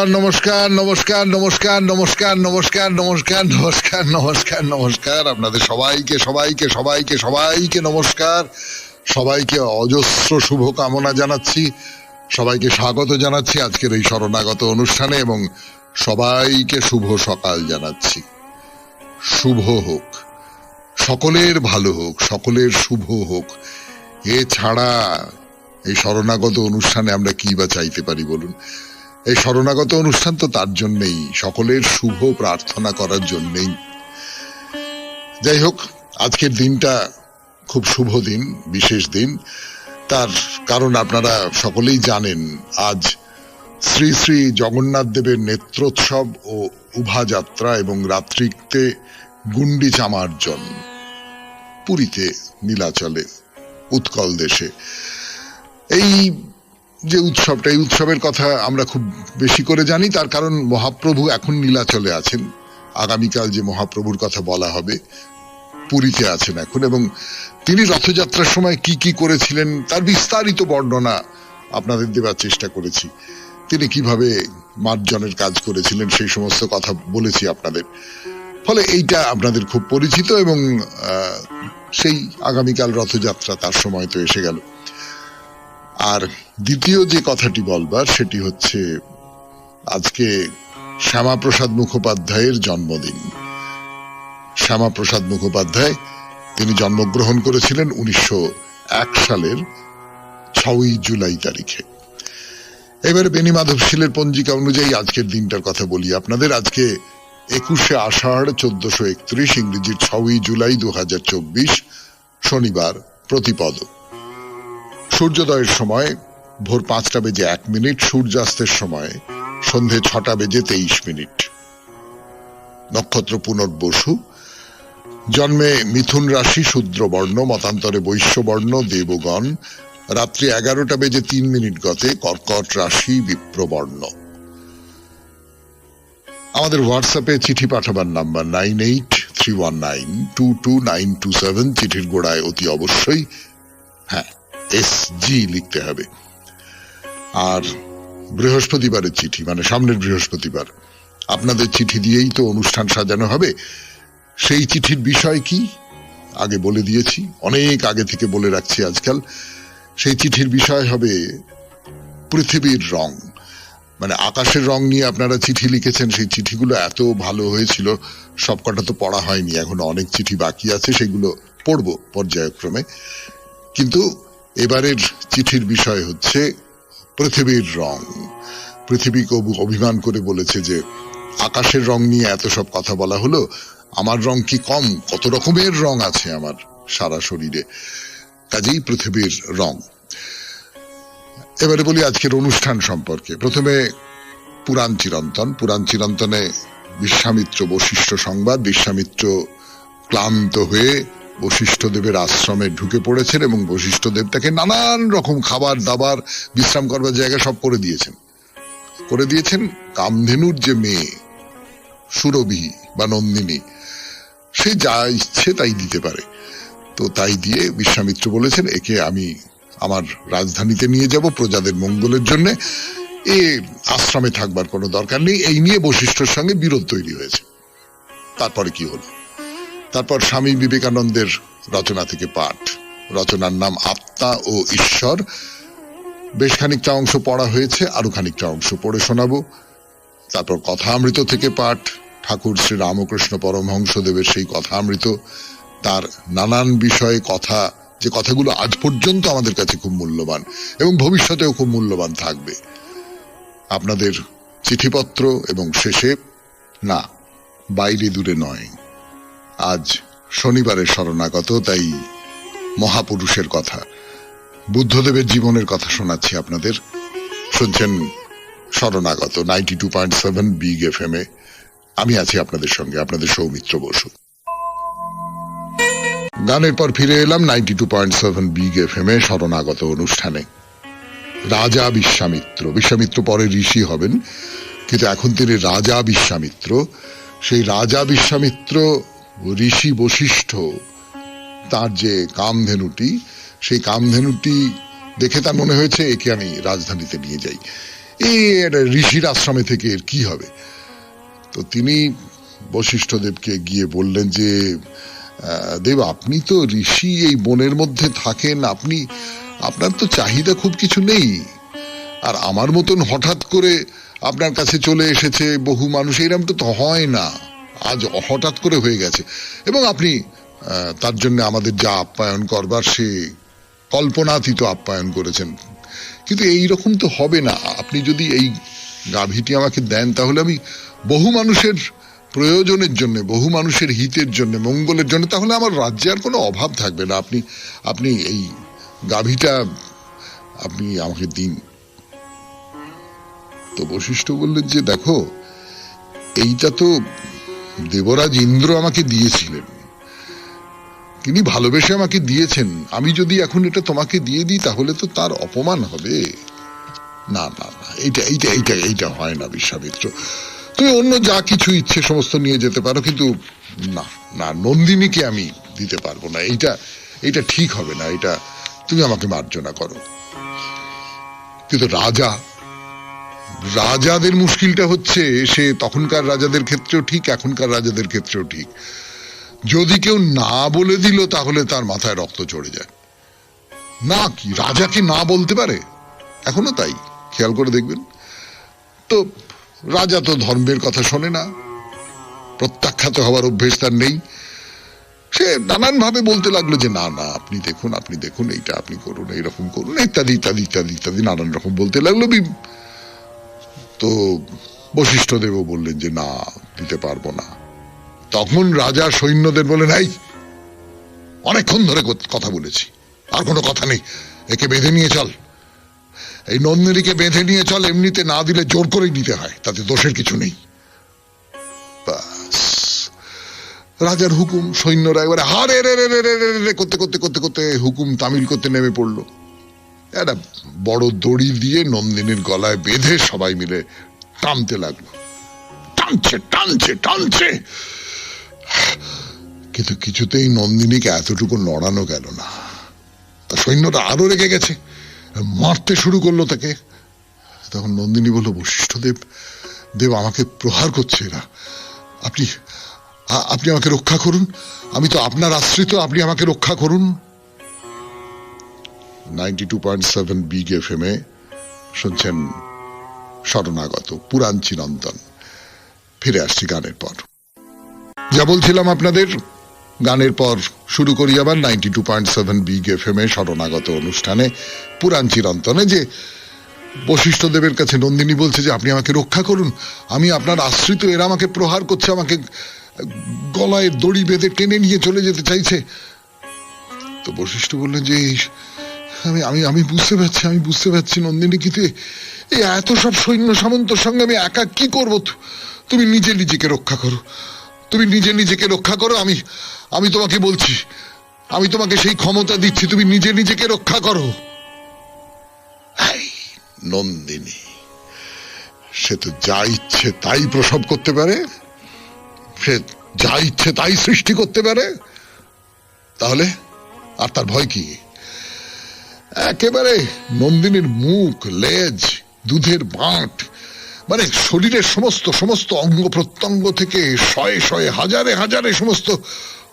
নমস্কার নমস্কার নমস্কার নমস্কার নমস্কার নমস্কার নমস্কার নমস্কার নমস্কার আপনাদের সবাইকে সবাইকে সবাইকে সবাইকে নমস্কার, সবাইকে অজস্র শুভ কামনা জানাচ্ছি, সবাইকে স্বাগত জানাচ্ছি আজকের এই শরণাগত অনুষ্ঠানে এবং সবাইকে শুভ সকাল জানাচ্ছি। শুভ হোক, সকলের ভালো হোক, সকলের শুভ হোক। এছাড়া এই শরণাগত অনুষ্ঠানে আমরা কি বা চাইতে পারি বলুন? এই শরণাগত অনুষ্ঠান তো তার জন্যেই, সকলের শুভ প্রার্থনা করার জন্যেই। যাই হোক, আজকের দিনটা খুব শুভ দিন, বিশেষ দিন। তার কারণ আপনারা সকলেই জানেন, আজ শ্রী শ্রী জগন্নাথ দেবের নেত্রোৎসব ও উভাযাত্রা এবং রাত্রিতে গুন্ডিচা মার্জন পুরীতে নীলাচলে উৎকল দেশে। এই যে উৎসবটা, এই উৎসবের কথা আমরা খুব বেশি করে জানি, তার কারণ মহাপ্রভু এখন নীলাচলে আছেন। আগামীকাল যে মহাপ্রভুর কথা বলা হবে পুরীতে আছেন এখন, এবং তিনি রথযাত্রার সময় কি কি করেছিলেন তার বিস্তারিত বর্ণনা আপনাদের দেওয়ার চেষ্টা করেছি। তিনি কিভাবে মার্জনের কাজ করেছিলেন সেই সমস্ত কথা বলেছি আপনাদের, ফলে এইটা আপনাদের খুব পরিচিত। এবং সেই আগামীকাল রথযাত্রা, তার সময় তো এসে গেল। আর দ্বিতীয় যে কথাটি বলবার সেটি হচ্ছে, আজকে শ্যামাপ্রসাদ মুখোপাধ্যায়ের জন্মদিন। শ্যামাপ্রসাদ মুখোপাধ্যায়, তিনি জন্মগ্রহণ করেছিলেন 1901 সালের 6ই জুলাই তারিখে। এবারে বেনি মাধবশীলের পঞ্জিকা অনুযায়ী আজকের দিনটার কথা বলি আপনাদের। আজকে 21শে আষাঢ় 1431, ইংরেজির 6ই জুলাই 2024, শনিবার, প্রতিপদ। সূর্যোদয়ের সময় ভোর 5টা বেজে 1 মিনিট, সূর্যাস্তের সময় সন্ধে 6টা বেজে 23 মিনিট। নক্ষত্র পুনর্বসু। জন্মে মিথুন রাশি, শূদ্রবর্ণ, মতান্তরে বৈশ্যবর্ণ, দেবগণ। রাত্রি 11টা বেজে 3 মিনিট গতে কর্কট রাশি, বিপ্রবর্ণ। আমাদের হোয়াটসঅ্যাপে চিঠি পাঠাবার নাম্বার 9831922927। চিঠির গোড়ায় অতি অবশ্যই SG লিখতে হবে। আর বৃহস্পতিবারের চিঠি, মানে সামনের বৃহস্পতিবার, আপনাদের চিঠি দিয়েই তো অনুষ্ঠান সাজানো হবে। সেই চিঠির বিষয় কি আগে বলে দিয়েছি, অনেক আগে থেকে বলে রাখছি আজকাল। সেই চিঠির বিষয় হবে পৃথিবীর রং, মানে আকাশের রং নিয়ে আপনারা চিঠি লিখেছেন। সেই চিঠিগুলো এত ভালো হয়েছিল, সবকটা তো পড়া হয়নি, এখনো অনেক চিঠি বাকি আছে, সেগুলো পড়বো পর্যায়ক্রমে। কিন্তু এবারের চিঠির বিষয় হচ্ছে পৃথিবীর রং। পৃথিবীকে অভিমান করে বলেছে যে আকাশের রং নিয়ে এত সব কথা বলা হলো, আমার রং কি কম? কত রকমের রং আছে আমার সারা শরীরে, কাজেই পৃথিবীর রং। এবারে বলি আজকের অনুষ্ঠান সম্পর্কে। প্রথমে পুরাণ চিরন্তন। পুরাণ চিরন্তনে বিশ্বামিত্র বশিষ্ঠ সংবাদ। বিশ্বামিত্র ক্লান্ত হয়ে বশিষ্ঠদেবের আশ্রমে ঢুকে পড়েছেন এবং বশিষ্ঠদেব তাকে নানান রকম খাবার দাবার, বিশ্রাম করবার জায়গা সব করে দিয়েছেন। কামধেনুর যে মেয়ে সুরভি বা নন্দিনী, সে যা ইচ্ছে তাই দিতে পারে। তো তাই দিয়ে বিশ্বামিত্র বলেছেন, একে আমি আমার রাজধানীতে নিয়ে যাব প্রজাদের মঙ্গলের জন্য, এ আশ্রমে থাকবার কোনো দরকার নেই। এই নিয়ে বশিষ্ঠর সঙ্গে বিরোধ তৈরি হয়েছে। তারপরে কি হলো? তারপর স্বামী বিবেকানন্দের রচনা থেকে পাঠ। রচনার নাম আত্মা ও ঈশ্বর। বেশ খানিকটা অংশ পড়া হয়েছে, আরো খানিকটা অংশ পড়ে শোনাবো। তারপর কথামৃত থেকে পাঠ, ঠাকুর শ্রী রামকৃষ্ণ পরমহংসদেবের সেই কথামৃত, তার নানান বিষয়ে কথা, যে কথাগুলো আজ পর্যন্ত আমাদের কাছে খুব মূল্যবান এবং ভবিষ্যতেও খুব মূল্যবান থাকবে। আপনাদের চিঠিপত্র এবং শেষে, না বাইরে দূরে নয়, আজ শনিবারের শরণাগত, তাই মহাপুরুষের কথা, বুদ্ধদেবের জীবনের কথা শোনাচ্ছি আপনাদের। শুনছেন শরণাগত 92.7 বিগ FM এ। আমি আছি আপনাদের সঙ্গে, আপনাদের সৌমিত্র বসু। গানের পর ফিরে এলাম 92.7 বিগ FM এ শরণাগত অনুষ্ঠানে। রাজা বিশ্বামিত্র। বিশ্বামিত্র পরে ঋষি হবেন, কিন্তু এখন তিনি রাজা বিশ্বামিত্র। সেই রাজা বিশ্বামিত্র, ঋষি বশিষ্ঠ, তার যে কামধেনুটি, সেই কামধেনুটি দেখে তার মনে হয়েছে একে আমি রাজধানীতে নিয়ে যাই। ঋষির আশ্রমে থেকে এর কি হবে? তো তিনি বশিষ্ঠদেবকে গিয়ে বললেন যে দেব, আপনি তো ঋষি, এই বনের মধ্যে থাকেন, আপনার তো চাহিদা খুব কিছু নেই, আর আমার মতন হঠাৎ করে আপনার কাছে চলে এসেছে বহু মানুষ, এরকম তো হয় না, আজ হঠাৎ করে হয়ে গেছে, এবং আপনি তার জন্য আমাদের যা আপ্যায়ন করবার সে কল্পনাতীত আপ্যায়ন করেছেন, কিন্তু এই রকম তো হবে না। আপনি যদি এই গাভীটি আমাকে দেন তাহলে আমি বহু মানুষের প্রয়োজনের জন্য, বহু মানুষের হিতের জন্য, মঙ্গলের জন্য, তাহলে আমার রাজ্যে আর কোনো অভাব থাকবে না। আপনি এই গাভীটা আপনি আমাকে দিন। তো বশিষ্ঠ বললেন যে দেখো, এইটা তো দেবরাজ ইন্দ্র আমাকে দিয়েছিলেন, তিনি ভালোবেসে আমাকে দিয়েছেন, আমি যদি এখন এটা তোমাকে দিয়ে দিই তাহলে তো তার অপমান হবে। না না না, এইটা হয় না বিশ্বামিত্র, তুমি অন্য যা কিছু ইচ্ছে সমস্ত নিয়ে যেতে পারো, কিন্তু না না, নন্দিনীকে আমি দিতে পারবো না, এইটা ঠিক হবে না, এটা তুমি আমাকে মার্জনা করো। কিন্তু রাজাদের মুশকিলটা হচ্ছে, সে তখনকার রাজাদের ক্ষেত্রেও ঠিক, এখনকার রাজাদের ক্ষেত্রেও ঠিক, যদি কেউ না বলে দিল তাহলে তার মাথায় রক্ত চড়ে যায়। না, কি রাজাকে না বলতে পারে? এখনো তাই, খেয়াল করে দেখবেন তো। রাজা তো ধর্মের কথা শোনে না, প্রত্যাখ্যাত হওয়ার অভ্যেস তার নেই, সে নানান ভাবে বলতে লাগলো যে না না, আপনি দেখুন এইটা আপনি করুন, এইরকম করুন, ইত্যাদি ইত্যাদি ইত্যাদি ইত্যাদি নানান রকম বলতে লাগলো। তো বশিষ্ঠদেবও বললেন যে না, দিতে পারবো না। তখন রাজা সৈন্যদের বলেন, এই অনেকক্ষণ ধরে কথা বলেছি, আর কোনো কথা নেই, একে বেঁধে নিয়ে চল, এই নন্দিনীকে বেঁধে নিয়ে চল, এমনিতে না দিলে জোর করেই নিতে হয়, তাতে দোষের কিছু নেই। রাজার হুকুম, সৈন্যরা একবারে হারে রে রে রে রে করতে করতে করতে করতে হুকুম তামিল করতে নেমে পড়লো। একটা বড় দড়ি দিয়ে নন্দিনীর গলায় বেঁধে সবাই মিলে টানতে লাগলো, টানছে টানছে টানছে, কিন্তু কিছুতেই নন্দিনীকে এতটুকু নড়ানো গেল না। তা সৈন্যরা আরো রেগে গেছে, মারতে শুরু করলো তাকে। তখন নন্দিনী বলল, বশিষ্ঠদেব, আমাকে প্রহার করছে এরা, আপনি আমাকে রক্ষা করুন, আমি তো আপনার আশ্রিত, আপনি আমাকে রক্ষা করুন। 92.7 বিগ FM এ শুনছেন শরণাগত পুরাণ চিরন্তন। ফিরে আসছি গানের পর। যা বলছিলাম আপনাদের, গানের পর শুরু করি আবার 92.7 বিগ FM এ শরণাগত অনুষ্ঠানে পুরাণ চিরন্তনে, যে বশিষ্ঠদেবের কাছে নন্দিনী বলছে যে আপনি আমাকে রক্ষা করুন, আমি আপনার আশ্রিত, এরা আমাকে প্রহার করছে, আমাকে গলায় দড়ি বেঁধে টেনে নিয়ে চলে যেতে চাইছে। তো বশিষ্ঠ বললেন যে আমি বুঝতে পারছি নন্দিনী, কিন্তু এত সব সৈন্য সামন্তর সঙ্গে আমি একা কি করবো? তুমি নিজেকে রক্ষা করো, তুমি নিজেকে রক্ষা করো, আমি তোমাকে বলছি, আমি তোমাকে সেই ক্ষমতা দিচ্ছি, তুমি নিজেকে রক্ষা করো। নন্দিনী, সে তো যা ইচ্ছে তাই প্রসব করতে পারে, সে যা ইচ্ছে তাই সৃষ্টি করতে পারে, তাহলে আর তার ভয় কি? একেবারে নন্দিনীর মুখ, লেজ, দুধের বাঁট, মানে শরীরের সমস্ত অঙ্গ প্রত্যঙ্গ থেকে শয়ে শয়ে হাজারে হাজারে সমস্ত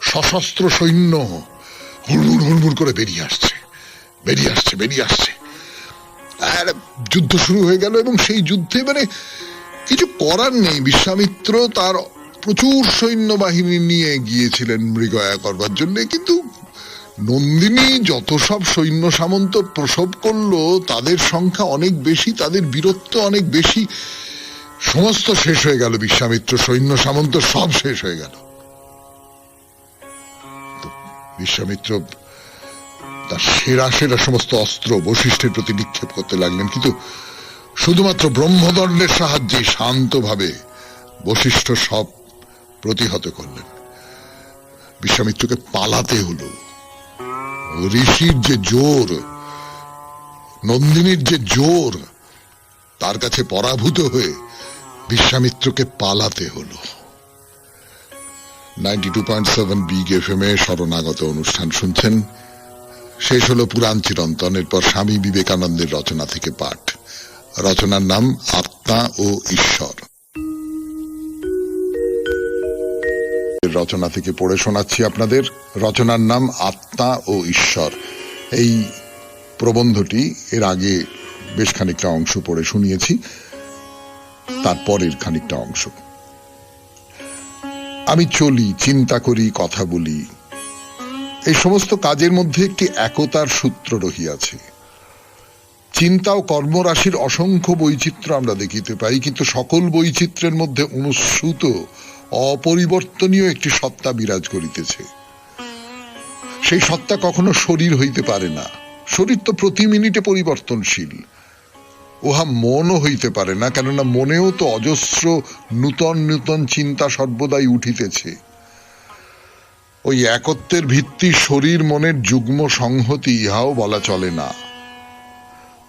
সশস্ত্র সৈন্য হুড়মুড় করে বেরিয়ে আসছে। আর যুদ্ধ শুরু হয়ে গেল, এবং সেই যুদ্ধে মানে কিছু করার নেই, বিশ্বামিত্র তার প্রচুর সৈন্যবাহিনী নিয়ে গিয়েছিলেন মৃগয়া করবার জন্য, কিন্তু নন্দিনী যত সব সৈন্য সামন্ত প্রসব করলো তাদের সংখ্যা অনেক বেশি, তাদের বীরত্ব অনেক বেশি, সমস্ত শেষ হয়ে গেল, বিশ্বামিত্র সৈন্য সামন্ত সব শেষ হয়ে গেল। বিশ্বামিত্র তার সেরা সমস্ত অস্ত্র বশিষ্ঠের প্রতি নিক্ষেপ করতে লাগলেন, কিন্তু শুধুমাত্র ব্রহ্মদণ্ডের সাহায্যে শান্তভাবে বশিষ্ঠ সব প্রতিহত করলেন। বিশ্বামিত্রকে পালাতে হলো। ঋষির যে জোর, নন্দিনীর যে জোর, তার কাছে পরাভূত হয়ে বিশ্বামিত্রকে পালাতে হলো। 92.7 বিগ FM এ শরণাগত অনুষ্ঠান শুনছেন। শেষ হলো পুরাণ চিরন্তনের পর স্বামী বিবেকানন্দের রচনা থেকে পাঠ। রচনার নাম আত্মা ও ঈশ্বর। রচনা থেকে পড়ে শোনাচ্ছি আপনাদের। রচনার নাম আত্মা ও ঈশ্বর। এই প্রবন্ধটি এর আগে বেশ খানিকটা অংশ পড়ে শুনিয়েছি, তারপরের খানিকটা অংশ। আমি চলি, চিন্তা করি, কথা বলি, এই সমস্ত কাজের মধ্যে একটি একতার সূত্র রহিয়াছে। চিন্তা ও কর্মরাশির অসংখ্য বৈচিত্র্য আমরা দেখিতে পাই, কিন্তু সকল বৈচিত্র্যের মধ্যে অনুস্যূত অপরিবর্তনীয় একটি সত্তা বিরাজ করিতেছে। সেই সত্তা কখনো শরীর হইতে পারে না। শরীর তো প্রতি মিনিটে পরিবর্তনশীল। উহা মনও হইতে পারে না, কেননা মনেও তো অজস্র নূতন নূতন চিন্তা সর্বদাই উঠিতেছে। ওই একত্বের ভিত্তি শরীর মনের যুগ্ম সংহতি, ইহাও বলা চলে না।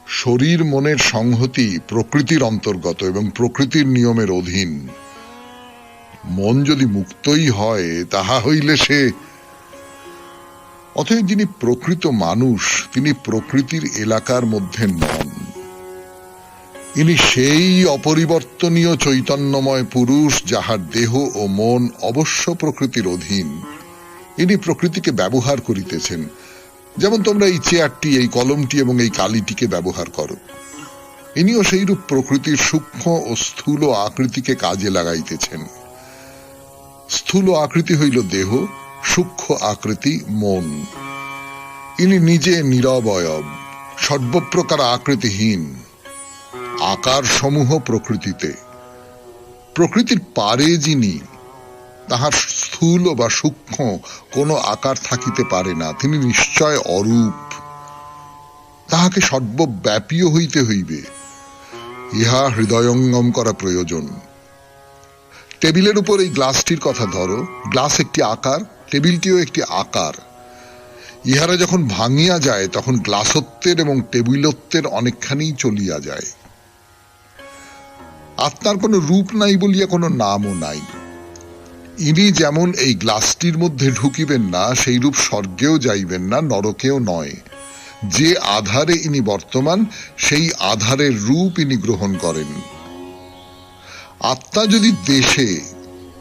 শরীর মনের সংহতি প্রকৃতির অন্তর্গত এবং প্রকৃতির নিয়মের অধীন। মন যদি মুক্তই হয়, তাহা হইলে সে, অতএব যিনি প্রকৃত মানুষ, তিনি প্রকৃতির এলাকার মধ্যে নন। ইনি সেই অপরিবর্তনীয় চৈতন্যময় পুরুষ, যাহার দেহ ও মন অবশ্য প্রকৃতির অধীন। ইনি প্রকৃতিকে ব্যবহার করিতেছেন, যেমন তোমরা এই চেয়ারটি, এই কলমটি এবং এই কালিটিকে ব্যবহার করো। ইনিও সেইরূপ প্রকৃতির সূক্ষ্ম ও স্থূল আকৃতিকে কাজে লাগাইতেছেন। স্থূল আকৃতি হইল দেহ, সূক্ষ্ম আকৃতি মন। ইনি নিজে নিরবয়ব, সর্বপ্রকার আকৃতিহীন। আকার সমূহ প্রকৃতিতে। প্রকৃতির পারে যিনি, তাহার স্থূল বা সূক্ষ্ম কোনো আকার থাকিতে পারে না। তিনি নিশ্চয় অরূপ। তাহাকে সর্বব্যাপীও হইতে হইবে, ইহা হৃদয়ঙ্গম করা প্রয়োজন। টেবিলের উপর এই গ্লাসটির কথা ধরো। গ্লাস একটি আকার, টেবিলটিও একটি আকার। ইহারা যখন ভাঙিয়া যায়, তখন গ্লাসত্বের এবং টেবিলত্বের অনেকখানি চলিয়া যায়। আত্মার কোনো রূপ নাই বলিয়া কোনো নামও নাই। ইনি যেমন এই গ্লাসটির মধ্যে ঢুকিবেন না, সেই রূপ স্বর্গেও যাইবেন না, নরকেও নয়। যে আধারে ইনি বর্তমান, সেই আধারের রূপ ইনি গ্রহণ করেন। আত্মা যদি দেশে,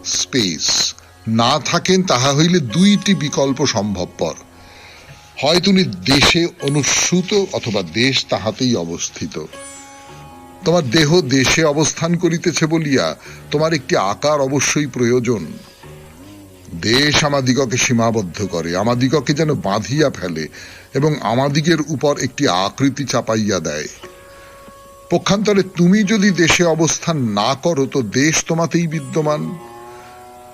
স্পেস, না থাকেন, তাহা হইলে দুইটি বিকল্প সম্ভবপর। হয় তিনি দেশে অনুস্যূত, অথবা দেশ তাহাতেই অবস্থিত। তোমার দেহ দেশে অবস্থান করিতেছে বলিয়া তোমার একটি আকার অবশ্যই প্রয়োজন। দেশ আমাদিগকে সীমাবদ্ধ করে, আমাদিগকে যেন বাঁধিয়া ফেলে এবং আমাদিগের উপর একটি আকৃতি চাপাইয়া দেয়। পক্ষান্তরে তুমি যদি দেশে অবস্থান না করো, তো দেশ তোমাতেই বিদ্যমান।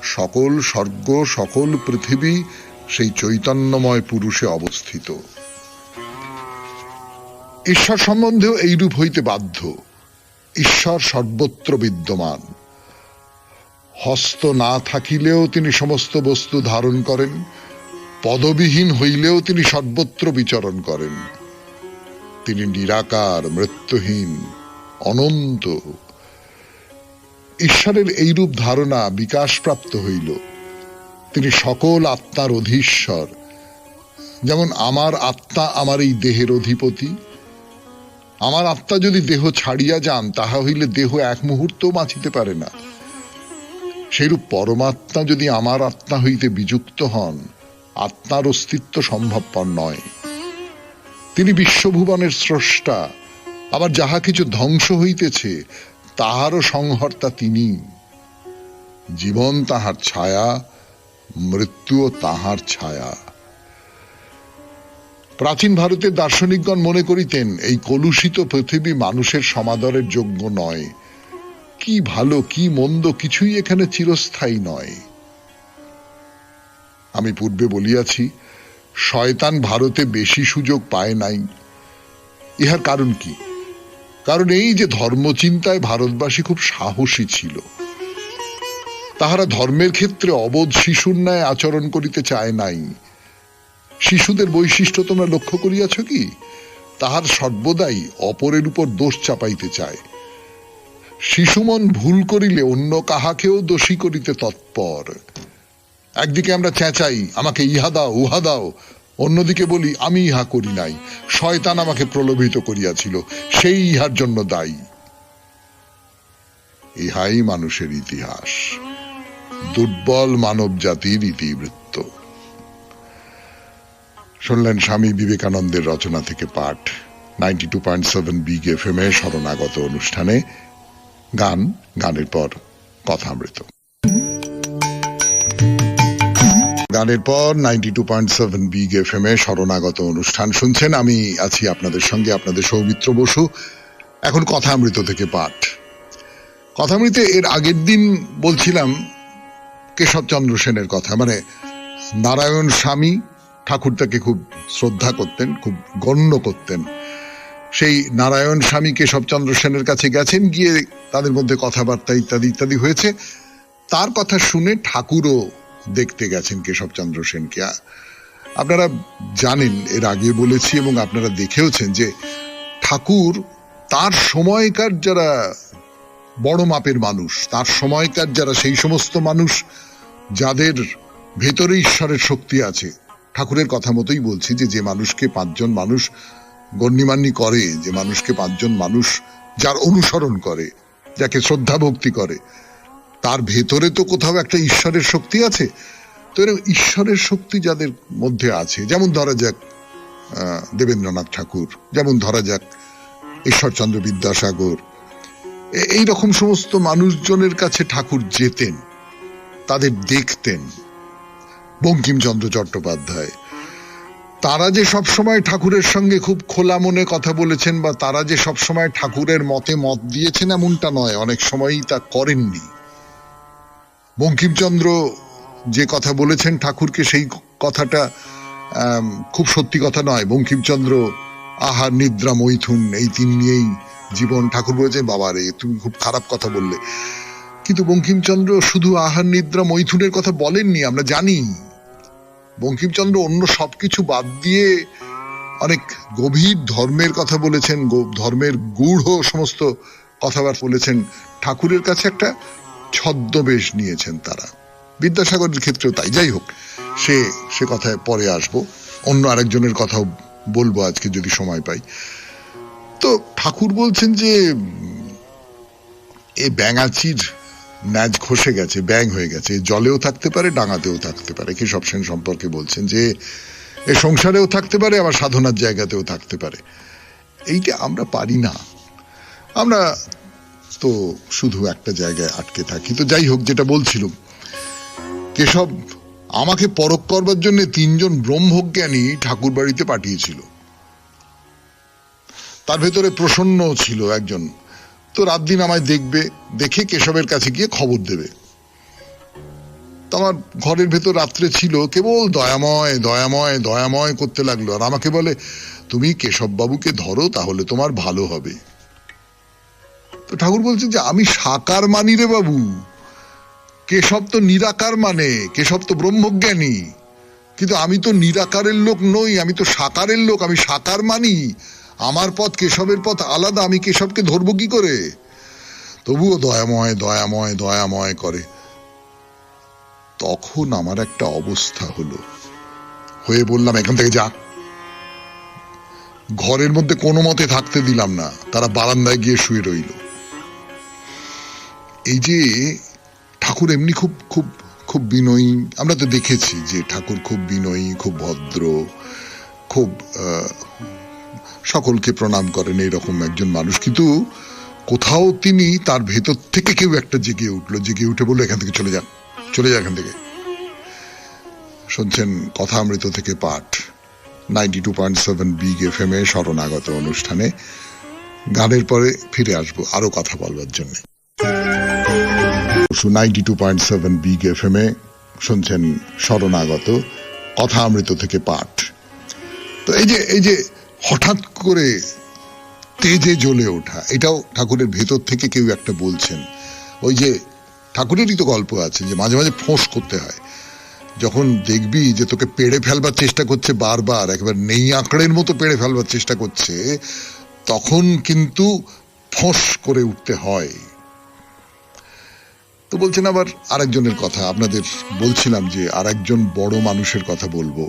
সকল স্বর্গ, সকল পৃথিবী সেই চৈতন্যময় পুরুষে অবস্থিত। ঈশ্বর সম্বন্ধেও এইরূপ হইতে বাধ্য। ঈশ্বর সর্বত্র বিদ্যমান। হস্ত না থাকিলেও তিনি সমস্ত বস্তু ধারণ করেন। পদবিহীন হইলেও তিনি সর্বত্র বিচরণ করেন। তিনি নিরাকার, মৃত্যুহীন, অনন্ত। ঈশ্বরের এইরূপ ধারণা বিকাশপ্রাপ্ত হইল। তিনি সকল আত্মার অধীশ্বর। যেমন আমার আত্মা আমার এই দেহের অধিপতি। আমার আত্মা যদি দেহ ছাড়িয়া যান, তাহা হইলে দেহ এক মুহূর্তও বাঁচিতে পারে না। সেইরূপ পরমাত্মা যদি আমার আত্মা হইতে বিযুক্ত হন, আত্মার অস্তিত্ব সম্ভবপর নয়। তিনি বিশ্বভুবনের স্রষ্টা। আবার যাহা কিছু ধ্বংস হইতেছে, তাহারও সংহর্তা তিনি। জীবন তাহার ছায়া, মৃত্যুও তাহার ছায়া। প্রাচীন ভারতের দার্শনিকগণ মনে করিতেন, এই কলুষিত পৃথিবী মানুষের সমাদরের যোগ্য নয়। কি ভালো কি মন্দ কিছুই এখানে চিরস্থায়ী নয়। আমি পূর্বে বলিয়াছি, শয়তান ভারতে বেশি সুযোগ পায় নাই। ইহার কারণ কি? কারণ এই যে ধর্মচিন্তায় ভারতবাসী খুব সাহসী ছিল। তাহারা ধর্মের ক্ষেত্রে অবোধ শিশুর ন্যায় আচরণ করিতে চায় নাই। শিশুদের বৈশিষ্ট্য তোমরা লক্ষ্য করিয়াছ কি? তাহার সর্বদাই অপরের উপর দোষ চাপাইতে চায়। শিশুমন ভুল করিলে অন্য কাহাকেও দোষী করিতে তৎপর। একদিকে আমরা চেঁচাই, আমাকে ইহা দাও উহা দাও, অন্যদিকে বলি আমি ইহা করি নাই, শয়তান আমাকে প্রলোভিত করিয়াছিল, সেই ইহার জন্য দায়ী। ইহাই মানুষের ইতিহাস, দুর্বল মানব জাতির ইতিবৃত্ত। শুনলেন স্বামী বিবেকানন্দের রচনা থেকে পাঠ 92.7 বিগ এফএম এ শরণাগত অনুষ্ঠানে। গানের পর কথামৃত। গানের পর 92.7 বিগ এফএম এ শরণাগত অনুষ্ঠান শুনছেন। আমি আছি আপনাদের সঙ্গে, আপনাদের সৌমিত্র বসু। এখন কথামৃত থেকে পাঠ। কথামৃতে এর আগের দিন বলছিলাম কেশবচন্দ্র সেনের কথা, মানে নারায়ণ স্বামী ঠাকুর তাকে খুব শ্রদ্ধা করতেন, খুব গণ্য করতেন। সেই নারায়ণ স্বামী কেশবচন্দ্র সেনের কাছে গেছেন, গিয়ে তাদের মধ্যে কথাবার্তা ইত্যাদি ইত্যাদি হয়েছে। তার কথা শুনে ঠাকুরও দেখতে গেছেন কেশবচন্দ্র সেনকে। আপনারা জানেন, এর আগে বলেছি এবং আপনারা দেখেওছেন যে ঠাকুর তার সময়কার যারা বড় মাপের মানুষ, তার সময়কার যারা সেই সমস্ত মানুষ যাদের ভেতরে ঈশ্বরের শক্তি আছে, ঠাকুরের কথা মতোই বলছি, যে মানুষকে পাঁচজন মানুষ গণ্যমান্য করে, যে মানুষকে পাঁচজন মানুষ যার অনুসরণ করে, যাকে শ্রদ্ধা ভক্তি করে, তার ভেতরে তো কোথাও একটা ঈশ্বরের শক্তি আছে। তো ঈশ্বরের শক্তি যাদের মধ্যে আছে, যেমন ধরা যাক দেবেন্দ্রনাথ ঠাকুর, যেমন ধরা যাক ঈশ্বরচন্দ্র বিদ্যাসাগর, এইরকম সমস্ত মানুষজনের কাছে ঠাকুর যেতেন, তাদের দেখতেন। বঙ্কিমচন্দ্র চট্টোপাধ্যায়, তারা যে সবসময় ঠাকুরের সঙ্গে খুব খোলা মনে কথা বলেছেন বা তারা যে সবসময় ঠাকুরের মতে মত দিয়েছেন এমনটা নয়, অনেক সময়ই তা করেননি। বঙ্কিমচন্দ্র যে কথা বলেছেন ঠাকুরকে, সেই কথাটা খুব সত্যি কথা নয়। বঙ্কিমচন্দ্র আহার নিদ্রা মৈথুন এই তিন নিয়েই জীবন। ঠাকুর বলেছেন বাবা রে তুমি খুব খারাপ কথা বললে, কিন্তু বঙ্কিমচন্দ্র শুধু আহার নিদ্রা মৈথুনের কথা বলেননি, আমরা জানি। বঙ্কিমচন্দ্র অন্য সবকিছু বাদ দিয়ে অনেক গভীর ধর্মের কথা বলেছেন, ধর্মের গূঢ় সমস্ত কথাবার্তা বলেছেন। ঠাকুরের কাছে একটা ছদ্মবেশ নিয়েছেন তারা। বিদ্যাসাগরের ক্ষেত্রেও তাই। যাই হোক, সে কথায় পরে আসবো, অন্য আরেকজনের কথাও বলবো আজকে যদি সময় পাই। তো ঠাকুর বলছেন যে এ ব্যাঙাচির ন্যাজ খসে গেছে, ব্যাং হয়ে গেছে, জলেও থাকতে পারে ডাঙাতেও থাকতে পারে। কেশব সেন সম্পর্কে বলছেন যে এ সংসারেও থাকতে পারে, আবার সাধনার জায়গাতেও থাকতে পারে। এইটা আমরা পারি না, আমরা তো শুধু একটা জায়গায় আটকে থাকি। তো যাই হোক, যেটা বলছিলাম, কেশব আমাকে পরখ করবার জন্য 3 জন ব্রহ্মজ্ঞানী ঠাকুর বাড়িতে পাঠিয়েছিল। তার ভেতরে প্রসন্ন ছিল একজন। তো রাত দিন আমায় দেখবে, দেখে কেশবের কাছে গিয়ে খবর দেবে। তো আমার ঘরের ভেতর রাত্রে ছিল, কেবল দয়াময় দয়াময় দয়াময় করতে লাগলো, আর আমাকে বলে তুমি কেশব বাবুকে ধরো, তাহলে তোমার ভালো হবে। তো ঠাকুর বলছেন যে আমি সাকার মানি রে বাবু, কেশব তো নিরাকার মানে, কেশব তো ব্রহ্মজ্ঞানী, কিন্তু আমি তো নিরাকারের লোক নই, আমি তো সাকারের লোক, আমি সাকার মানি। আমার পথ কেশবের পথ আলাদা, আমি কেশবকে ধরবো কি করে? তবুও দয়াময় দয়াময় দয়াময় করে। তখন আমার একটা অবস্থা হয়ে বললাম এখান থেকে যা। ঘরের মধ্যে কোনো মতে থাকতে দিলাম না, তারা বারান্দায় গিয়ে শুয়ে রইল। এই যে ঠাকুর এমনি খুব খুব খুব বিনয়ী, আমরা তো দেখেছি যে ঠাকুর খুব বিনয়ী, খুব ভদ্র, খুব সকলকে প্রণাম করেন, এইরকম একজন মানুষ। কিন্তু কোথাও তিনি তার ভেতর থেকে কেউ একটা জেগে উঠলো, জেগে উঠে বললো এখান থেকে চলে যা, চলে যা এখান থেকে। শুনছেন কথামৃত থেকে পাঠ 92.7 বিগ এফএম এ শরণাগত অনুষ্ঠানে। গানের পরে ফিরে আসবো আরো কথা বলবার জন্য। 92.7 বিগ এফএম এ শুনছেন শরণাগত কথামৃত থেকে পাঠ। তো এই যে হঠাৎ করে তেজে জ্বলে ওঠা, এটাও ঠাকুরের ভেতর থেকে কেউ একটা বলছেন। ওই যে ঠাকুরেরই তো গল্প আছে যে মাঝে মাঝে ফোঁস করতে হয়, যখন দেখবি যে তোকে পেড়ে ফেলবার চেষ্টা করছে বারবার, একেবারে নেই আঁকড়ের মতো পেড়ে ফেলবার চেষ্টা করছে, তখন কিন্তু ফোঁস করে উঠতে হয়। তো বলছেন আবার আরেকজনের কথা, আপনাদের বলছিলাম যে আরেকজন বড় মানুষের কথা বলবো,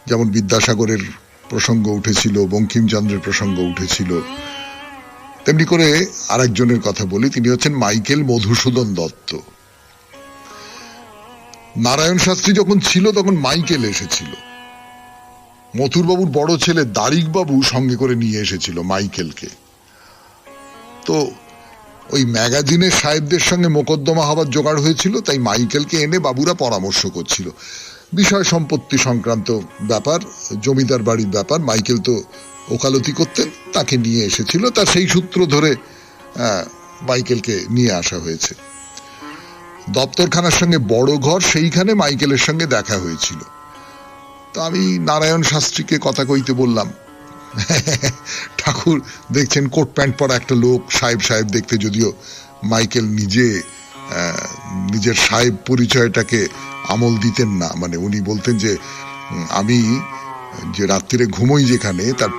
যেমন বিদ্যাসাগরের প্রসঙ্গ উঠেছিল, বঙ্কিমচন্দ্রের প্রসঙ্গ উঠেছিল, তেমনি করে আরেকজনের কথা বলি, তিনি হচ্ছেন মাইকেল মধুসূদন দত্ত। নারায়ণ শাস্ত্রী যখন ছিল তখন মাইকেল এসেছিল, মথুরবাবুর বড় ছেলে দারিকবাবু সঙ্গে করে নিয়ে এসেছিল মাইকেলকে। তো ওই ম্যাগাজিনের সাহেবদের সঙ্গে মোকদ্দমা হবার জোগাড় হয়েছিল, তাই মাইকেলকে এনে বাবুরা পরামর্শ করছিল বিষয় সম্পত্তি সংক্রান্ত ব্যাপার, জমিদার বাড়ির ব্যাপার। মাইকেল তো ওকালতি করতেন, তাকে নিয়ে এসেছিল, তার সেই সূত্র ধরে মাইকেলকে নিয়ে আসা হয়েছে। দপ্তরখানার সঙ্গে বড় ঘর, সেইখানে মাইকেলের সঙ্গে দেখা হয়েছিল। তো আমি নারায়ণ শাস্ত্রীকে কথা কইতে বললাম। ঠাকুর দেখছেন কোট প্যান্ট পরা একটা লোক, সাহেব সাহেব দেখতে, যদিও মাইকেল নিজের সাহেব পরিচয়টাকে আমল দিতেন না। মানে উনি বলতেন যে আমি যে রাত্রিরে ঘুমোই যেখানে, তার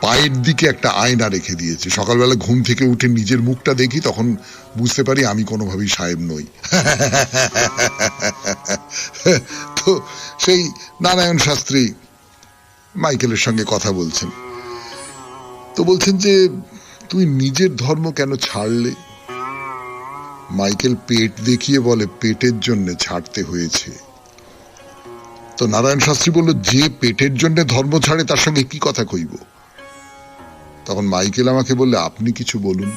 পায়ের দিকে একটা আয়না রেখে দিয়েছে, সকালবেলা ঘুম থেকে উঠে নিজের মুখটা দেখি, তখন বুঝতে পারি আমি কোনোভাবেই সাহেব নই। তো সেই নারায়ণ শাস্ত্রী মাইকেলের সঙ্গে কথা বলছেন, তো বলছেন যে তুই নিজের ধর্ম কেন ছাড়লে? মাইকেল পেট দেখিয়ে বলে, পেটের জন্য ছাড়তে হয়েছে। তো নারায়ণ শাস্ত্রী বলল, যে পেটের জন্য ধর্ম ছাড়ে তার সঙ্গে কি কথা কইব? তখন মাইকেল আমাকে বললে, আপনি কিছু বলুন।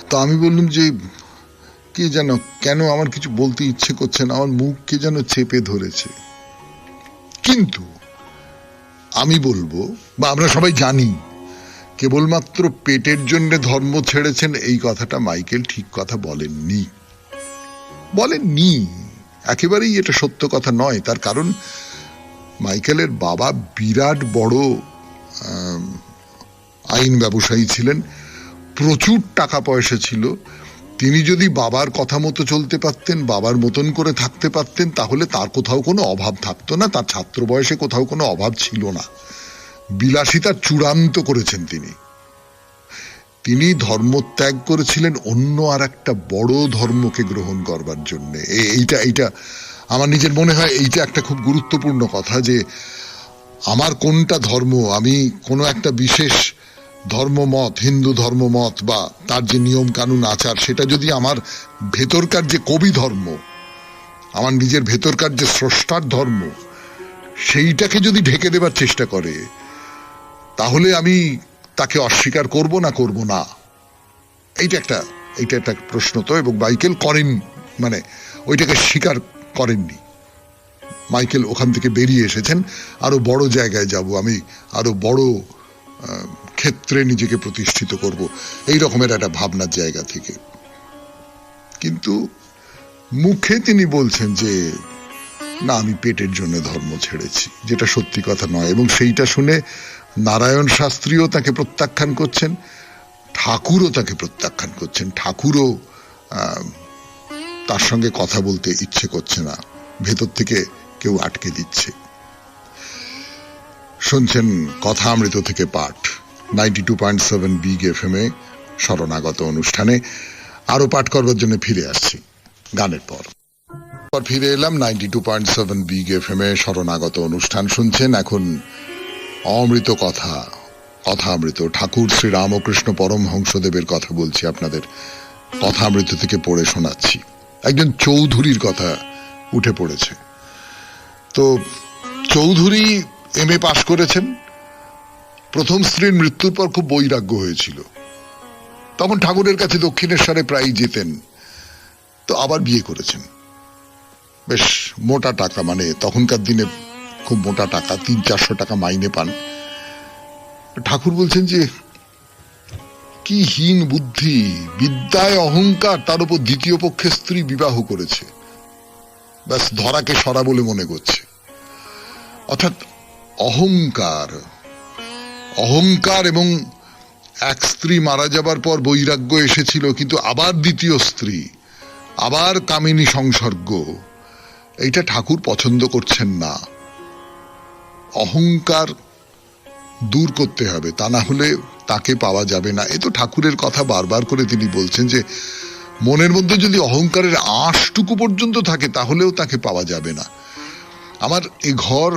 তো আমি বললাম যে কে যেন, কেন আমার কিছু বলতে ইচ্ছে করছে না, আমার মুখ কে যেন চেপে ধরেছে। কিন্তু আমি বলবো, বা আমরা সবাই জানি, কেবলমাত্র পেটের জন্য ধর্ম ছেড়েছেন এই কথাটা মাইকেল ঠিক কথা বলেননি। একেবারেই এটা সত্য কথা নয়। তার কারণ মাইকেলের বাবা বিরাট বড় আইন ব্যবসায়ী ছিলেন, প্রচুর টাকা পয়সা ছিল। তিনি যদি বাবার কথা মতো চলতে পারতেন, বাবার মতন করে থাকতে পারতেন, তাহলে তার কোথাও কোনো অভাব থাকতো না, তার ছাত্র বয়সে কোথাও কোনো অভাব ছিল না। বিলাসিতা চূড়ান্ত করেছেন তিনি ধর্ম ত্যাগ করেছিলেন অন্য আর একটা বড় ধর্মকে গ্রহণ করবার জন্য। এইটা আমার নিজের মনে হয় এইটা একটা খুব গুরুত্বপূর্ণ কথা, যে আমার কোনটা ধর্ম, আমি কোনো একটা বিশেষ ধর্মমত, হিন্দু ধর্মমত বা তার যে নিয়ম কানুন আচার, সেটা যদি আমার ভেতরকার যে কবি ধর্ম, আমার নিজের ভেতরকার যে স্রষ্টার ধর্ম, সেইটাকে যদি ঢেকে দেবার চেষ্টা করে, তাহলে আমি তাকে অস্বীকার করব না। এইটা একটা প্রশ্ন তো। এবং মাইকেল করেন, মানে ওইটাকে স্বীকার করেননি। মাইকেল ওখান থেকে বেরিয়ে এসেছেন, আরো বড় জায়গায় যাব, আমি আরো বড় ক্ষেত্রে নিজেকে প্রতিষ্ঠিত করব, এই রকমের একটা ভাবনার জায়গা থেকে। কিন্তু মুখে তিনি বলছেন যে না, আমি পেটের জন্য ধর্ম ছেড়েছি, যেটা সত্যি কথা নয়। এবং সেইটা শুনে নারায়ণ শাস্ত্রীও তাকে প্রত্যাখ্যান করছেন, ঠাকুরও তাকে প্রত্যাখ্যান করছেন। ঠাকুরও তার সঙ্গে কথা বলতে ইচ্ছে করছে না, ভেতর থেকে কেউ আটকে দিচ্ছে। শুনছেন কথা অমৃত থেকে পাঠ 92.7 বিগ FM এ শরণাগত অনুষ্ঠানে। আরো পাঠ করবার জন্য ফিরে আসছি গানের পর। ফিরে এলাম 92.7 বিগ FM এ শরণাগত অনুষ্ঠান শুনছেন। এখন অমৃত কথা অমৃত, ঠাকুর শ্রী রামকৃষ্ণ পরমহংসদেবের কথা বলছি আপনাদের। কথা অমৃত থেকে পড়ে শোনাচ্ছি। একজন চৌধুরীর কথা উঠে পড়েছে। তো চৌধুরী MA পাশ করেছেন। প্রথম স্ত্রীর মৃত্যুর পর খুব বৈরাগ্য হয়েছিল, তখন ঠাকুরের কাছে দক্ষিণেশ্বরে প্রায় যেতেন। তো আবার বিয়ে করেছেন, বেশ মোটা টাকা, মানে তখনকার দিনে খুব মোটা টাকা, 300-400 টাকা মাইনে পান। ঠাকুর বলছেন যে কি হীন বুদ্ধি, বিদ্যায় অহংকার, তার উপর দ্বিতীয় পক্ষের স্ত্রী বিবাহ করেছে, ব্যাস ধরাকে সরা বলে মনে করছে। অর্থাৎ অহংকার এবং এক স্ত্রী মারা যাবার পর বৈরাগ্য এসেছিল, কিন্তু আবার দ্বিতীয় স্ত্রী, আবার কামিনী সংসর্গ, এইটা ঠাকুর পছন্দ করছেন না। অহংকার দূর করতে হবে, তা না হলে তাকে পাওয়া যাবে না। এ তো ঠাকুরের কথা বারবার করে তিনি বলছেন যে মনের মধ্যে যদি অহংকারের আঁশটুকু পর্যন্ত থাকে, তাহলেও তাকে পাওয়া যাবে না। আমার এ ঘর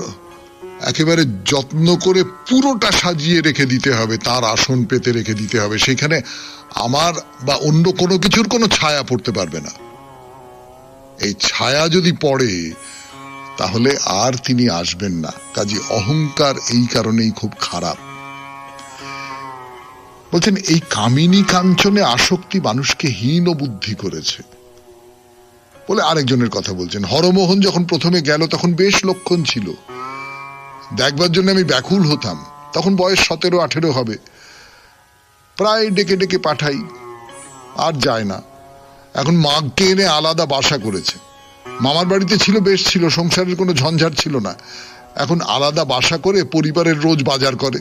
একেবারে যত্ন করে পুরোটা সাজিয়ে রেখে দিতে হবে, তার আসন পেতে রেখে দিতে হবে, সেখানে আমার বা অন্য কোনো কিছুর কোনো ছায়া পড়তে পারবে না। এই ছায়া যদি পড়ে তাহলে আর তিনি আসবেন না। কাজে অহংকার এই কারণেই খুব খারাপ। বলছেন এই কামিনী কাঞ্চনে আসক্তি মানুষকে হীন বুদ্ধি করেছে বলে আরেকজনের কথা বলছেন। হরমোহন যখন প্রথমে গেল তখন বেশ লক্ষণ ছিল, দেখবার জন্য আমি ব্যাকুল হতাম। তখন বয়স 17-18 হবে। প্রায় ডেকে ডেকে পাঠাই, আর যায় না। এখন মাকে এনে আলাদা বাসা করেছে। মামার বাড়িতে ছিল, বেশ ছিল, সংসারের কোনো ঝঞ্ঝাট ছিল না। এখন আলাদা বাসা করে পরিবারের রোজ বাজার করে।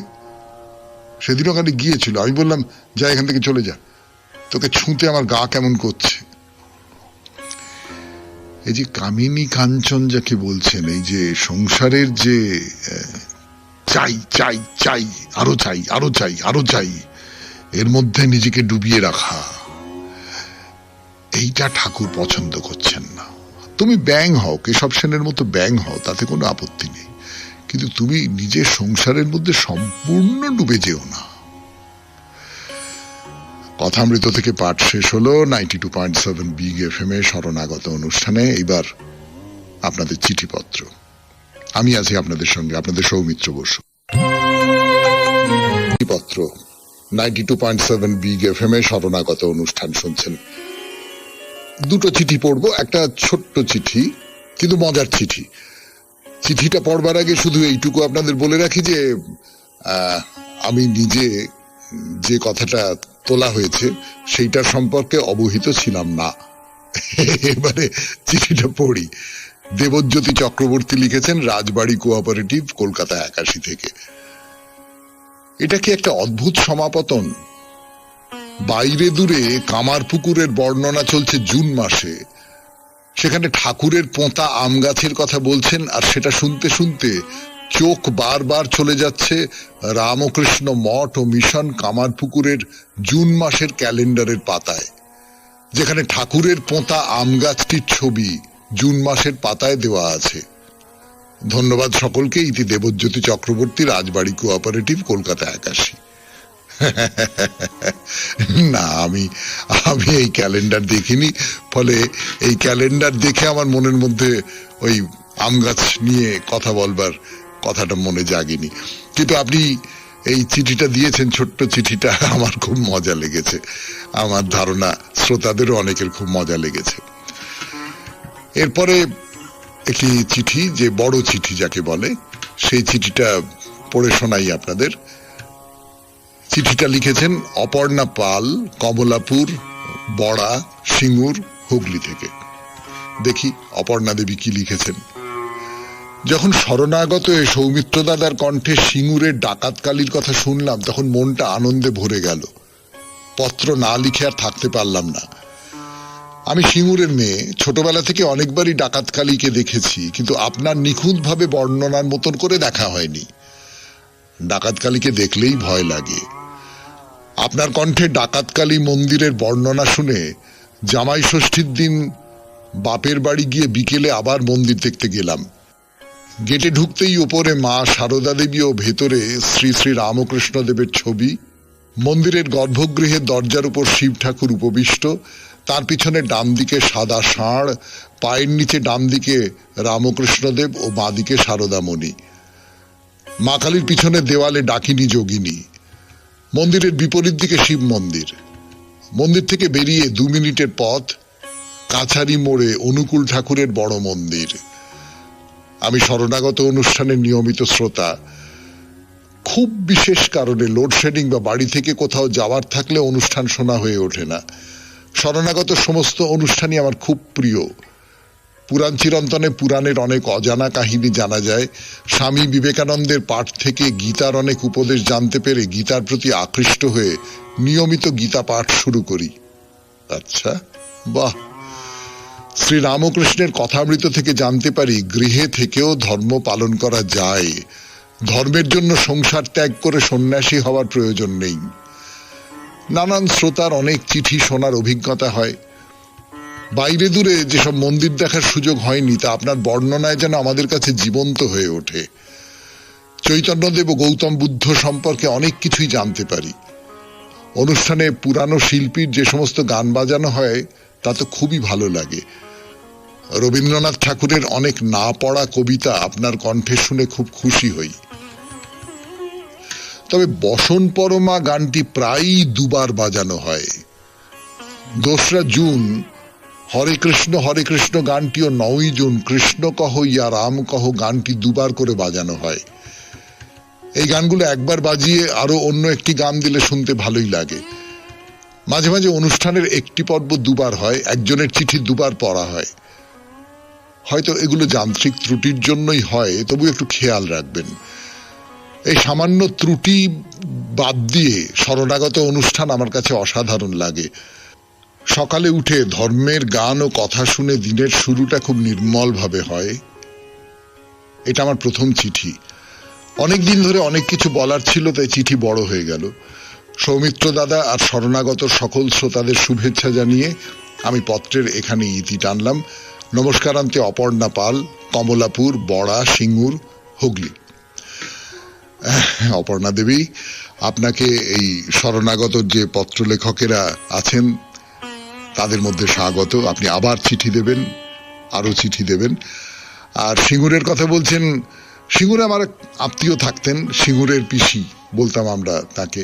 সেদিন ওখানে গিয়েছিল, আমি বললাম যা এখান থেকে চলে যা, তোকে ছুঁতে আমার গা কেমন করছে। এই যে কামিনী কাঞ্চন যাকে বলছেন, এই যে সংসারের যে চাই চাই চাই, আরো চাই আরো চাই আরো চাই, এর মধ্যে নিজেকে ডুবিয়ে রাখা, এইটা ঠাকুর পছন্দ করছেন না। তুমি ব্যাং হও, কেশব সেনের মতো ব্যাং হও, তাতে কোনো আপত্তি নেই, কিন্তু তুমি নিজের সংসারের মধ্যে সম্পূর্ণ ডুবে যেও না। কথামৃত থেকে পাঠ শেষ হলো 92.7 বিগ এফএম এ শরণাগত অনুষ্ঠানে। এইবার আপনাদের চিঠিপত্র। আমি আছি আপনাদের সঙ্গে, আপনাদের সৌমিত্র বসু। চিঠিপত্র 92.7 বিগ এফএম এ শরণাগত অনুষ্ঠান শুনছেন। দুটো চিঠি পড়বো, একটা ছোট্ট চিঠি কিন্তু মজার চিঠি। চিঠিটা পড়বার আগে শুধু এইটুকু আপনাদের বলে রাখি যে আমি নিজে যে কথাটা তোলা হয়েছে সেইটার সম্পর্কে অবহিত ছিলাম না। এবারে চিঠিটা পড়ি। দেবজ্যোতি চক্রবর্তী লিখেছেন, রাজবাড়ি কোঅপারেটিভ, কলকাতা 81 থেকে। এটা কি একটা অদ্ভুত সমাপতন। বাইরে দূরে কামারপুকুরের বর্ণনা চলছে জুন মাসে, সেখানে ঠাকুরের পোঁতা আম গাছের কথা বলছেন, আর সেটা শুনতে শুনতে চোখ বারবার চলে যাচ্ছে রামকৃষ্ণ মঠ ও মিশন কামারপুকুরের জুন মাসের ক্যালেন্ডারের পাতায়, যেখানে ঠাকুরের পোঁতা আম গাছটির ছবি জুন মাসের পাতায় দেওয়া আছে। ধন্যবাদ সকলকে। ইতি দেবজ্যোতি চক্রবর্তী, রাজবাড়ি কোঅপারেটিভ, কলকাতা 81। না, আমি এই ক্যালেন্ডার দেখিনি, ফলে এই ক্যালেন্ডার দেখে আমার মনের মধ্যে ওই আম গাছ নিয়ে কথা বলবার কথাটা মনে জাগেনি। কিন্তু আপনি এই চিঠিটা দিয়েছেন, ছোট্ট চিঠিটা, আমার খুব মজা লেগেছে। আমার ধারণা শ্রোতাদেরও অনেকের খুব মজা লেগেছে। এরপরে একটি চিঠি, যে বড় চিঠি যাকে বলে, সেই চিঠিটা পড়ে শোনাই আপনাদের। চিঠিটা লিখেছেন অপর্ণা পাল, কমলাপুর, বড়া, সিঙ্গুর, হুগলি থেকে। দেখি অপর্ণা দেবী কি লিখেছেন। যখন শরণাগত এ সৌমিত্র দাদার কণ্ঠে সিঙ্গুরের ডাকাতকালির কথা শুনলাম, তখন মনটা আনন্দে ভরে গেল। পত্র না লিখে আর থাকতে পারলাম না। আমি সিঙ্গুরের মেয়ে, ছোটবেলা থেকে অনেকবারই ডাকাতকালীকে দেখেছি, কিন্তু আপনার নিখুঁতভাবে বর্ণনার মতন করে দেখা হয়নি। ডাকাতকালীকে দেখলেই ভয় লাগে। আপনার কণ্ঠে ডাকাতকালী মন্দিরের বর্ণনা শুনে জামাই ষষ্ঠীর দিন বাপের বাড়ি গিয়ে বিকেলে আবার মন্দির দেখতে গেলাম। গেটে ঢুকতেই ওপরে মা সারদা দেবী ও ভেতরে শ্রী শ্রী রামকৃষ্ণ দেবের ছবি। মন্দিরের গর্ভগৃহের দরজার উপর শিব ঠাকুর উপবিষ্ট, তার পিছনে ডান দিকে সাদা ষাঁড়, পায়ের নিচে ডান দিকে রামকৃষ্ণদেব ও বাঁ দিকে সারদামণি। মা কালীর পিছনে দেওয়ালে ডাকিনী যোগিনী। মন্দিরের বিপরীত দিকে শিব মন্দির। মন্দির থেকে বেরিয়ে 2 মিনিটের পথ, কাছারি মোড়ে অনুকূল ঠাকুরের বড় মন্দির। আমি শরণাগত অনুষ্ঠানের নিয়মিত শ্রোতা। খুব বিশেষ কারণে লোডশেডিং বা বাড়ি থেকে কোথাও যাওয়ার থাকলে অনুষ্ঠান শোনা হয়ে ওঠে না। শরণাগত সমস্ত অনুষ্ঠানই আমার খুব প্রিয়। পুরাণ চিরন্তনে পুরাণের অনেক অজানা কাহিনী জানা যায়। স্বামী বিবেকানন্দের পাঠ থেকে গীতার অনেক উপদেশ জানতে পেরে গীতার প্রতি আকৃষ্ট হয়ে নিয়মিত গীতা পাঠ শুরু করি। আচ্ছা, বাহ। শ্রী রামকৃষ্ণের কথামৃত থেকে জানতে পারি গৃহে থেকেও ধর্ম পালন করা যায়। ধর্মের জন্য সংসার ত্যাগ করে সন্ন্যাসী হওয়ার প্রয়োজন নেই। নানান শ্রোতার অনেক চিঠি শোনার অভিজ্ঞতা হয়। বাইরে দূরে যেসব মন্দির দেখার সুযোগ হয়নি, তা আপনার বর্ণনায় যেন আমাদের কাছে জীবন্ত হয়ে ওঠে। চৈতন্যদেব ও গৌতম বুদ্ধ সম্পর্কে অনেক কিছুই জানতে পারি। অনুষ্ঠানে পুরানো শিল্পীর যে সমস্ত গান বাজানো হয় তা তো খুবই ভালো লাগে। রবীন্দ্রনাথ ঠাকুরের অনেক না পড়া কবিতা আপনার কণ্ঠে শুনে খুব খুশি হই। তবে বসন পরমা গানটি প্রায়ই দুবার বাজানো হয়। 2রা জুন হরে কৃষ্ণ গানটি ও 9ই জুন কৃষ্ণ কহ ইয়া রাম কহ গানটি দুবার করে বাজানো হয়। এই গানগুলো একবার বাজিয়ে আরো অন্য একটি গান দিলে শুনতে ভালোই লাগে। মাঝে মাঝে অনুষ্ঠানের একটি পর্ব দুবার হয়, একজনের চিঠি দুবার পড়া হয়। হয়তো এগুলো যান্ত্রিক ত্রুটির জন্যই হয়, তবু একটু খেয়াল রাখবেন। এই সামান্য ত্রুটি বাদ দিয়ে শরণাগত অনুষ্ঠান আমার কাছে অসাধারণ লাগে। সকালে উঠে ধর্মের গান ও কথা শুনে দিনের শুরুটা খুব নির্মল ভাবে হয়। এটা আমার প্রথম চিঠি। অনেক দিন ধরে অনেক কিছু বলার ছিল, তাই চিঠি বড় হয়ে গেল। সৌমিত্র দাদা আর শরণাগত সকল শ্রোতাদের শুভেচ্ছা জানিয়ে আমি পত্রের এখানে ইতি টানলাম। নমস্কারান্তে অপর্ণা পাল, কমলাপুর, বড়া, সিঙ্গুর, হুগলি। অপর্ণা দেবী, আপনাকে এই শরণাগত যে পত্রলেখকেরা আছেন তাদের মধ্যে স্বাগত। আপনি আবার চিঠি দেবেন, আরো চিঠি দেবেন। আর সিঙ্গুরের কথা বলছেন, সিঙ্গুরে আমার আত্মীয় থাকতেন, সিঙ্গুরের পিসি বলতাম আমরা তাকে।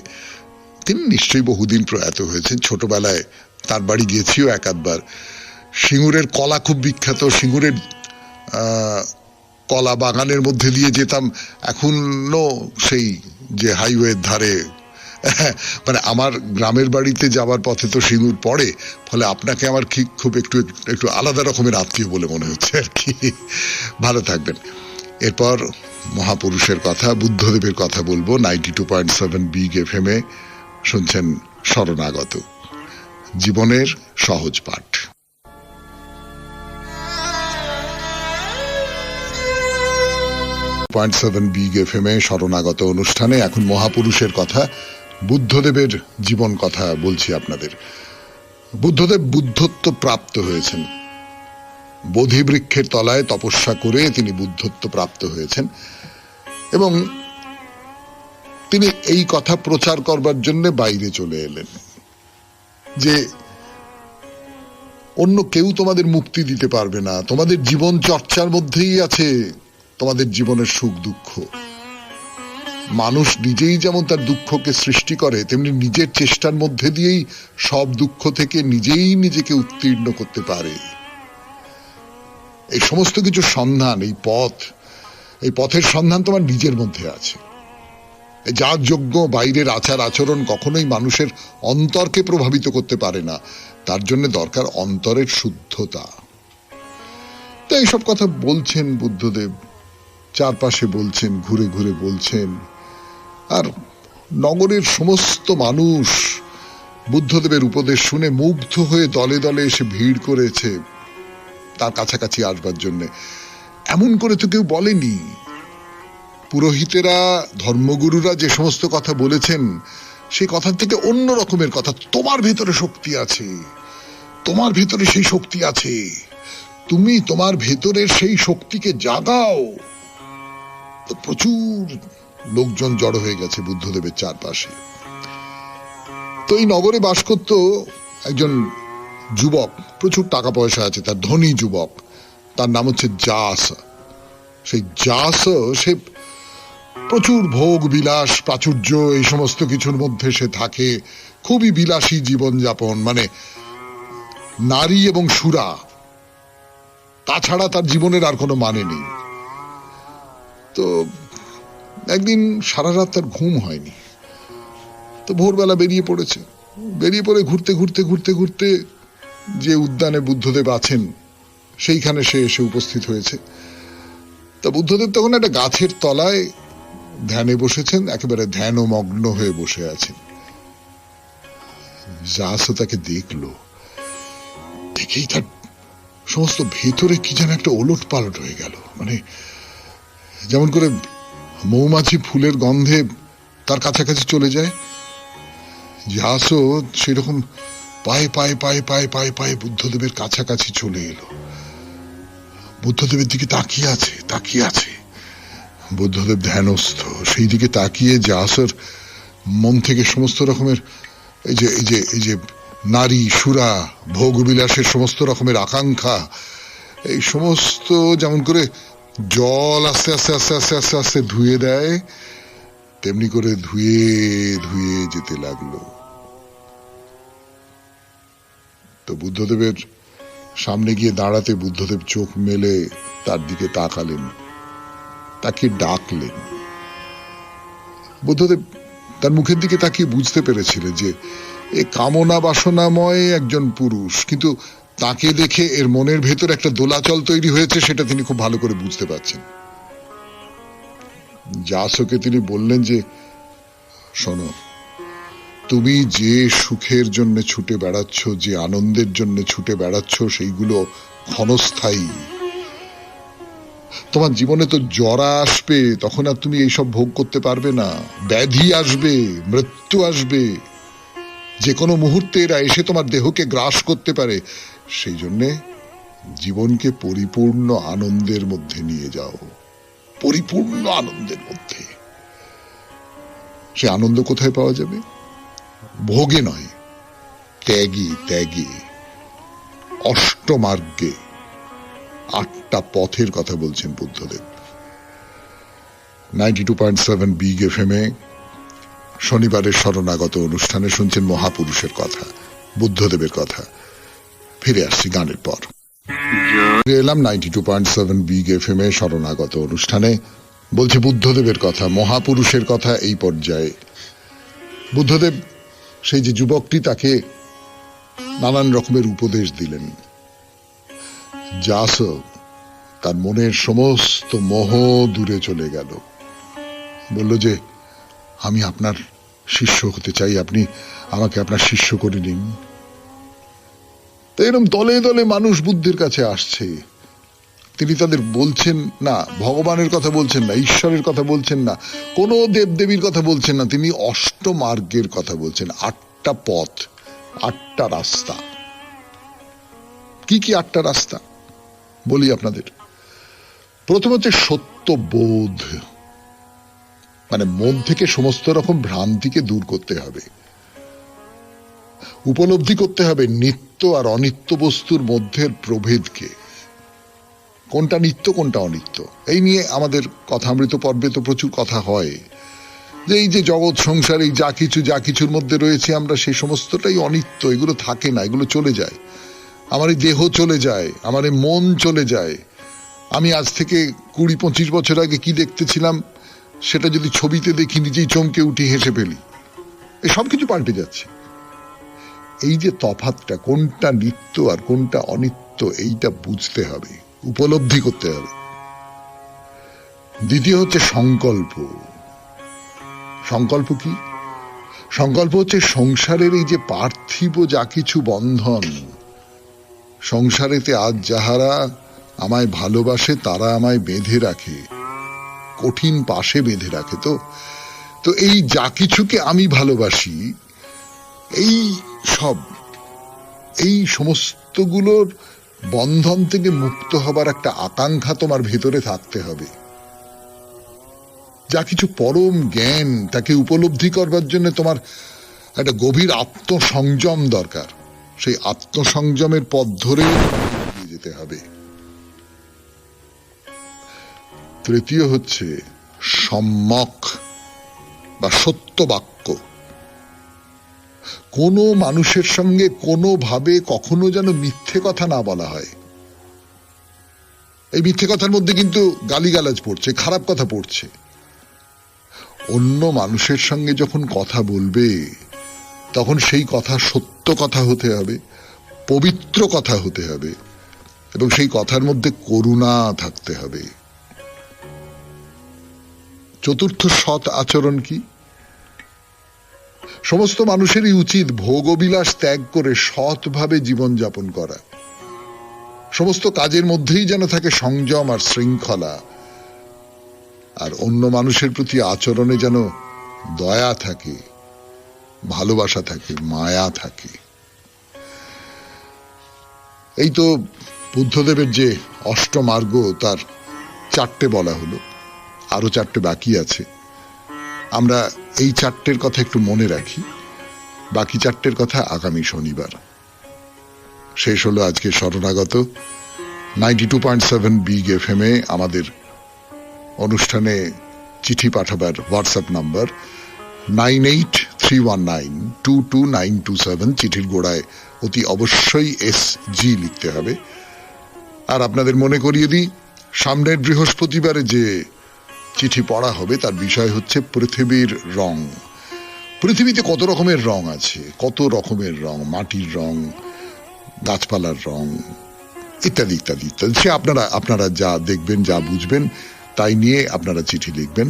তিনি নিশ্চয়ই বহুদিন প্রয়াত হয়েছেন। ছোটবেলায় তার বাড়ি গিয়েছিও এক আধবার। সিঙ্গুরের কলা খুব বিখ্যাত। সিঙ্গুরের কলা বাগানের মধ্যে দিয়ে যেতাম। এখনো সেই যে হাইওয়ের ধারে, মানে আমার গ্রামের বাড়িতে যাবার পথে তো সিঙ্গুর পড়ে, ফলে আপনাকে আমার খুব একটু একটু আলাদা রকমের আত্মীয় বলে মনে হচ্ছে আর কি। ভালো থাকবেন। এরপর মহাপুরুষের কথা, বুদ্ধদেবের কথা বলবো। 92.7 বিগ FM এ শুনছেন শরণাগত, জীবনের সহজ পাঠ। বিগ FM এ শরণাগত অনুষ্ঠানে এখন মহাপুরুষের কথা, বুদ্ধদেবের জীবন কথা বলছি আপনাদের। বুদ্ধদেব বুদ্ধত্ব প্রাপ্ত হয়েছেন। বোধি বৃক্ষের তলায় তপস্যা করে তিনি বুদ্ধত্ব প্রাপ্ত হয়েছেন এবং তিনি এই কথা প্রচার করবার জন্য বাইরে চলে এলেন যে অন্য কেউ তোমাদের মুক্তি দিতে পারবে না, তোমাদের জীবন চর্চার মধ্যেই আছে তোমাদের জীবনের সুখ দুঃখ। মানুষ নিজেই যেমন তার দুঃখকে সৃষ্টি করে, তেমনি নিজের চেষ্টার মধ্যে দিয়েই সব দুঃখ থেকে নিজেই নিজেকে উত্তীর্ণ করতে পারে। এই সমস্ত কিছু সন্ধান, এই পথের সন্ধান তোমার নিজের মধ্যে আছে। যার যোগ্য বাইরের আচার আচরণ কখনোই মানুষের অন্তরকে প্রভাবিত করতে পারে না। তার জন্য দরকার অন্তরের শুদ্ধতা। তো এইসব কথা বলছেন বুদ্ধদেব, চারপাশে বলছেন, ঘুরে ঘুরে বলছেন। আর নগরের সমস্ত মানুষ বুদ্ধদেবের উপদেশ শুনে মুগ্ধ হয়ে দলে দলে এসে ভিড় করেছে তার কাছাকাছি আসবার জন্য। এমন করে তো কেউ বলেনি। পুরোহিতেরা, ধর্মগুরুরা যে সমস্ত কথা বলেছেন সেই কথার থেকে অন্য রকমের কথা। তোমার ভেতরে শক্তি আছে, তোমার ভেতরে সেই শক্তি আছে, তুমি তোমার ভেতরের সেই শক্তিকে জাগাও। তো প্রচুর লোকজন জড়ো হয়ে গেছে বুদ্ধদেবের চারপাশে। তো এই নগরে বাস করত একজন যুবক, প্রচুর টাকা পয়সা আছে, তার ধনী যুবক। তার নাম হচ্ছে জাস। সেই জাস, সে প্রচুর ভোগ বিলাস প্রাচুর্য এই সমস্ত কিছুর মধ্যে সে থাকে। খুবই বিলাসী জীবন যাপন, মানে নারী এবং সুরা, তাছাড়া তার জীবনের আর কোনো মানে নেই। তো একদিন সারা রাত তার ঘুম হয়নি। তো ভোরবেলা বেরিয়ে পড়েছে। বেরিয়ে পড়ে ঘুরতে ঘুরতে ঘুরতে ঘুরতে যে উদ্যানে বুদ্ধদেব আছেন সেইখানে সে এসে উপস্থিত হয়েছে। তা বুদ্ধদেব তখন একটা গাছের তলায় ধ্যানে বসেছেন, একেবারে ধ্যানমগ্ন হয়ে বসে আছেন। জাসও তাকে দেখলো। দেখেই তার সমস্ত ভেতরে কি যেন একটা ওলট পালট হয়ে গেল। মানে যেমন করে মৌমাছি ফুলের গন্ধে তার কাছাকাছি চলে যায়, জাসও সেরকম পায়ে পায়ে পায়ে পায়ে পায়ে পায়ে বুদ্ধদেবের কাছাকাছি চলে এলো। বুদ্ধদেবের দিকে তাকিয়ে আছে। বুদ্ধদেব ধ্যানস্থ, সেই দিকে তাকিয়ে যাসর মন থেকে সমস্ত রকমের এই যে নারী সুরা ভোগ বিলাসের সমস্ত রকমের আকাঙ্ক্ষা, এই সমস্ত যেমন করে জল আস্তে আস্তে আস্তে আস্তে আস্তে আস্তে ধুয়ে দেয়, তেমনি করে ধুয়ে ধুয়ে যেতে লাগলো। তো বুদ্ধদেবের সামনে গিয়ে দাঁড়াতে বুদ্ধদেব চোখ মেলে তার দিকে তাকালেন, তাকে ডাকলেন। বুদ্ধদেব তার মুখের দিকে তাকিয়ে বুঝতে পেরেছিলেন যে এ কামনা বাসনাময় একজন পুরুষ, কিন্তু তাকে দেখে এর মনের ভেতর একটা দোলাচল তৈরি হয়েছে, সেটা তিনি খুব ভালো করে বুঝতে পারছেন। যাসকে তিনি বললেন যে, শোনো, তুমি যে সুখের জন্য ছুটে বেড়াচ্ছ, যে আনন্দের জন্য ছুটে বেড়াচ্ছ, সেইগুলো ক্ষণস্থায়ী। তোমার জীবনে তো জরা আসবে, তখন আর তুমি এইসব ভোগ করতে পারবে না। ব্যাধি আসবে, মৃত্যু আসবে, যে কোনো মুহূর্তে এরা এসে তোমার দেহকে গ্রাস করতে পারে। সেই জন্যে জীবনকে পরিপূর্ণ আনন্দের মধ্যে নিয়ে যাও, পরিপূর্ণ আনন্দের মধ্যে। সে আনন্দ কোথায় পাওয়া যাবে? ভোগে নয়, ত্যাগে, ত্যাগে, অষ্টমার্গে, 8টা পথের কথা বলছেন বুদ্ধদেব। 92.7 বিগ এফএম-এ শনিবারের শরণাগত অনুষ্ঠানে শুনছেন মহাপুরুষের কথা, বুদ্ধদেবের কথা। ফিরে আসছি গানের পর। এলাম 92.7 বিগ এফএম-এ শরণাগত অনুষ্ঠানে, বলছে বুদ্ধদেবের কথা, মহাপুরুষের কথা। এই পর্যায়ে বুদ্ধদেব সেই যে যুবকটি, তাকে নানান রকমের উপদেশ দিলেন। যাস তার মনের সমস্ত মোহ দূরে চলে গেল, বলল যে আমি আপনার শিষ্য হতে চাই, আপনি আমাকে আপনার শিষ্য করে নিন। তো এরকম দলে দলে মানুষ বুদ্ধের কাছে আসছে। তিনি তাদের বলছেন না ভগবানের কথা বলছেন না, ঈশ্বরের কথা বলছেন না, কোনো দেবদেবীর কথা বলছেন না, তিনি অষ্টমার্গের কথা বলছেন। 8টা পথ, 8টা রাস্তা। কি কি 8টা রাস্তা বলি আপনাদের। প্রথম হচ্ছে সত্যবোধ, মানে মন থেকে সমস্ত রকম ভ্রান্তিকে দূর করতে হবে। উপলব্ধি করতে হবে নিত্য আর অনিত্য বস্তুর মধ্যের প্রভেদকে, কোনটা নিত্য কোনটা অনিত্য। এই নিয়ে আমাদের কথামৃত পর্বে তো প্রচুর কথা হয়, যে এই যে জগৎ সংসার, এই যা কিছুর মধ্যে রয়েছে আমরা, সেই সমস্তটাই অনিত্য, এগুলো থাকে না, এগুলো চলে যায়। আমার এই দেহ চলে যায়, আমার এই মন চলে যায়। আমি আজ থেকে 20-25 বছর আগে কি দেখতেছিলাম, সেটা যদি ছবিতে দেখি নিজেই চমকে উঠি, হেসে ফেলি। এই সব কিছু পাল্টে যাচ্ছে। এই যে তফাৎটা, কোনটা নিত্য আর কোনটা অনিত্য, এইটা বুঝতে হবে, উপলব্ধি করতে হবে। দ্বিতীয় হচ্ছে সংকল্প। সংকল্প কি? সংকল্প হচ্ছে সংসারের এই যে পার্থিব যা কিছু বন্ধন, সংসারেতে আজ যাহারা আমায় ভালোবাসে তারা আমায় বেঁধে রাখে, কঠিন পাশে বেঁধে রাখে। তো এই যা কিছুকে আমি ভালোবাসি, এই সমস্তগুলোর বন্ধন থেকে মুক্ত হবার একটা আকাঙ্ক্ষা তোমার ভেতরে থাকতে হবে। যা কিছু পরম জ্ঞান, তাকে উপলব্ধি করবার জন্য তোমার একটা গভীর আত্মসংযম দরকার। সেই আত্মসংযমের পথ ধরে যেতে হবে। তৃতীয় হচ্ছে সম্যক বা সত্য বাক্য। কোনো মানুষের সঙ্গে কোনোভাবে কখনো যেন মিথ্যে কথা না বলা হয়। এই মিথ্যে কথার মধ্যে কিন্তু গালিগালাজ পড়ছে, খারাপ কথা পড়ছে। অন্য মানুষের সঙ্গে যখন কথা বলবে, তখন সেই কথা সত্য কথা হতে হবে, পবিত্র কথা হতে হবে, এবং সেই কথার মধ্যে করুণা থাকতে হবে। চতুর্থ সৎ আচরণ কি? সমস্ত মানুষেরই উচিত ভোগবিলাস ত্যাগ করে সৎভাবে জীবনযাপন করা। সমস্ত কাজের মধ্যেই যেন থাকে সংযম আর শৃঙ্খলা, আর অন্য মানুষের প্রতি আচরণে যেন দয়া থাকে, ভালোবাসা থাকে, মায়া থাকে। এই তো বুদ্ধদেবের যে অষ্টমার্গ, তার 4টে বলা হলো। আরো 4টে বাকি আছে। আমরা এই 4টের কথা একটু মনে রাখি, বাকি 4টের কথা আগামী শনিবার। শেষ হলো আজকে শরণাগত 92.7 বিগ এফএম এ আমাদের অনুষ্ঠানে চিঠি পাঠাবার হোয়াটসঅ্যাপ নাম্বার 9831922927। চিঠির গোড়ায় অতি অবশ্যই SG লিখতে হবে। আর আপনাদের মনে করিয়ে দিই, সামনের বৃহস্পতিবারে যে চিঠি পড়া হবে তার বিষয় হচ্ছে পৃথিবীর রং। পৃথিবীতে কত রকমের রং আছে, কত রকমের রং, মাটির রং, গাছপালার রং, ইত্যাদি ইত্যাদি ইত্যাদি। সে আপনারা যা দেখবেন, যা বুঝবেন তাই নিয়ে আপনারা চিঠি লিখবেন।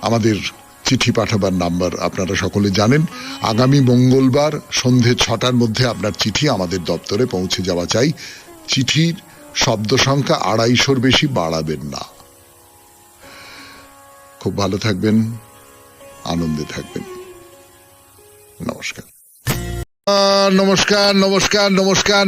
আমাদের চিঠি পাঠাবার নাম্বার আপনারা সকলে জানেন। আগামী মঙ্গলবার সন্ধে 6টার মধ্যে আপনার চিঠি আমাদের দপ্তরে পৌঁছে যাওয়া চাই। চিঠির শব্দ সংখ্যা 250-র বেশি বাড়াবেন না। খুব ভালো থাকবেন, আনন্দে থাকবেন। নমস্কার নমস্কার নমস্কার নমস্কার।